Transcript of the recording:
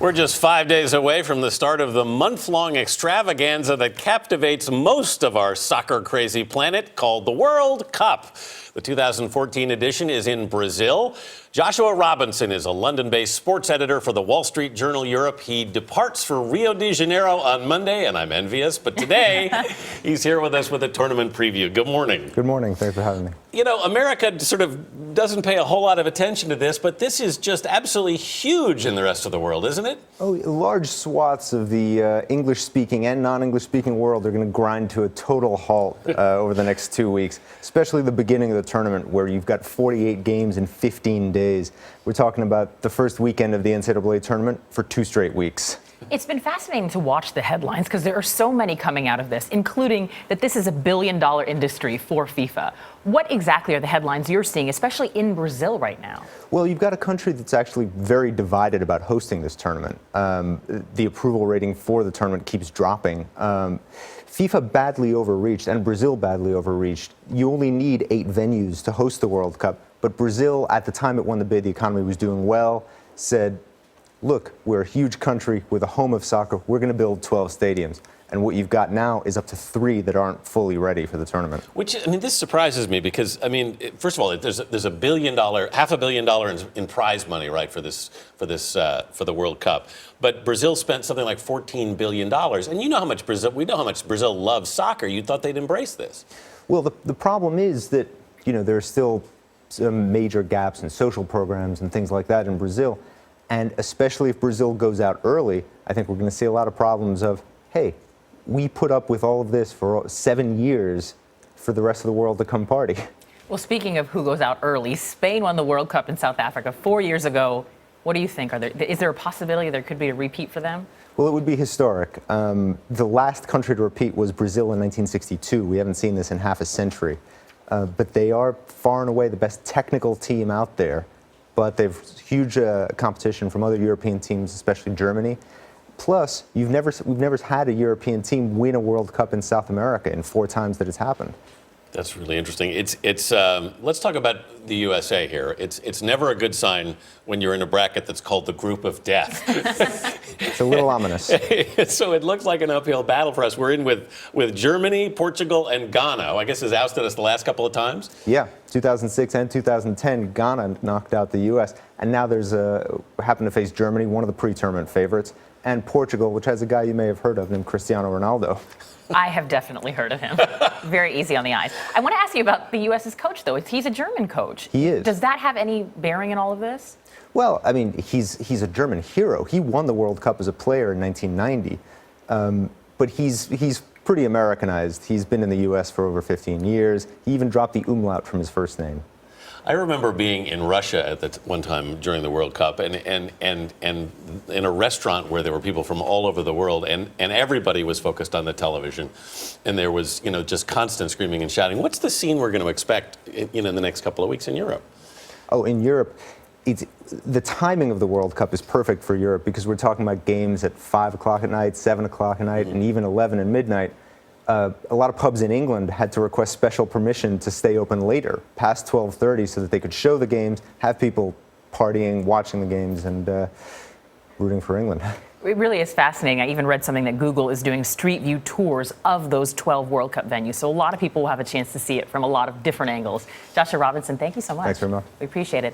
We're just 5 days away from the start of the month-long extravaganza that captivates most of our soccer-crazy planet, called the World Cup. The 2014 edition is in Brazil. Joshua Robinson is a London-based sports editor for the Wall Street Journal Europe. He departs for Rio de Janeiro on Monday, and I'm envious, but today he's here with us with a tournament preview. Good morning. Good morning. Thanks for having me. You know, America sort of doesn't pay a whole lot of attention to this, but this is just absolutely huge in the rest of the world, isn't it? Oh, large swaths of the English-speaking and non-English-speaking world are going to grind to a total halt over the next 2 weeks, especially the beginning of the tournament where you've got 48 games in 15 days. We're talking about the first weekend of the NCAA tournament for 2 straight weeks. It's been fascinating to watch the headlines because there are so many coming out of this, including that this is a billion-dollar industry for FIFA. What exactly are the headlines you're seeing, especially in Brazil right now? Well, you've got a country that's actually very divided about hosting this tournament. The approval rating for the tournament keeps dropping. FIFA badly overreached and Brazil badly overreached. You only need 8 venues to host the World Cup, but Brazil, at the time it won the bid, the economy was doing well, said, look, we're a huge country, we're the home of soccer, we're going to build 12 stadiums. And what you've got now is up to 3 that aren't fully ready for the tournament. Which, I mean, this surprises me because, I mean, first of all, there's $1 billion, $500 million in prize money, right, for the World Cup. But Brazil spent something like $14 billion. And you know how much we know how much Brazil loves soccer. You thought they'd embrace this. Well, the problem is that, you know, there are still some major gaps in social programs and things like that in Brazil. And especially if Brazil goes out early, I think we're going to see a lot of problems of, hey, we put up with all of this for 7 years for the rest of the world to come party. Well, speaking of who goes out early, Spain won the World Cup in South Africa 4 years ago. What do you think? Is there a possibility there could be a repeat for them? Well, it would be historic. The last country to repeat was Brazil in 1962. We haven't seen this in half a century. But they are far and away the best technical team out there. But they've huge competition from other European teams, especially Germany. Plus, we've never had a European team win a World Cup in South America in 4 times that it's happened. That's really interesting. Let's talk about the USA here. It's never a good sign when you're in a bracket that's called the Group of Death. It's a little ominous. So it looks like an uphill battle for us. We're in with Germany, Portugal, and Ghana. I guess has ousted us the last couple of times. Yeah, 2006 and 2010, Ghana knocked out the U.S. And now happen to face Germany, one of the pre-tournament favorites, and Portugal, which has a guy you may have heard of named Cristiano Ronaldo. I have definitely heard of him. Very easy on the eyes. I want to ask you about the U.S.'s coach, though. He's a German coach. He is. Does that have any bearing in all of this? Well, I mean, he's a German hero. He won the World Cup as a player in 1990. But he's pretty Americanized. He's been in the U.S. for over 15 years. He even dropped the umlaut from his first name. I remember being in Russia at one time during the World Cup and in a restaurant where there were people from all over the world and everybody was focused on the television and there was, you know, just constant screaming and shouting. What's the scene we're going to expect, you know, in the next couple of weeks in Europe? Oh, in Europe, the timing of the World Cup is perfect for Europe because we're talking about games at 5 o'clock at night, 7 o'clock at night, and even 11 and midnight. A lot of pubs in England had to request special permission to stay open later, past 12:30, so that they could show the games, have people partying, watching the games, and rooting for England. It really is fascinating. I even read something that Google is doing street view tours of those 12 World Cup venues. So a lot of people will have a chance to see it from a lot of different angles. Joshua Robinson, thank you so much. Thanks very much. We appreciate it.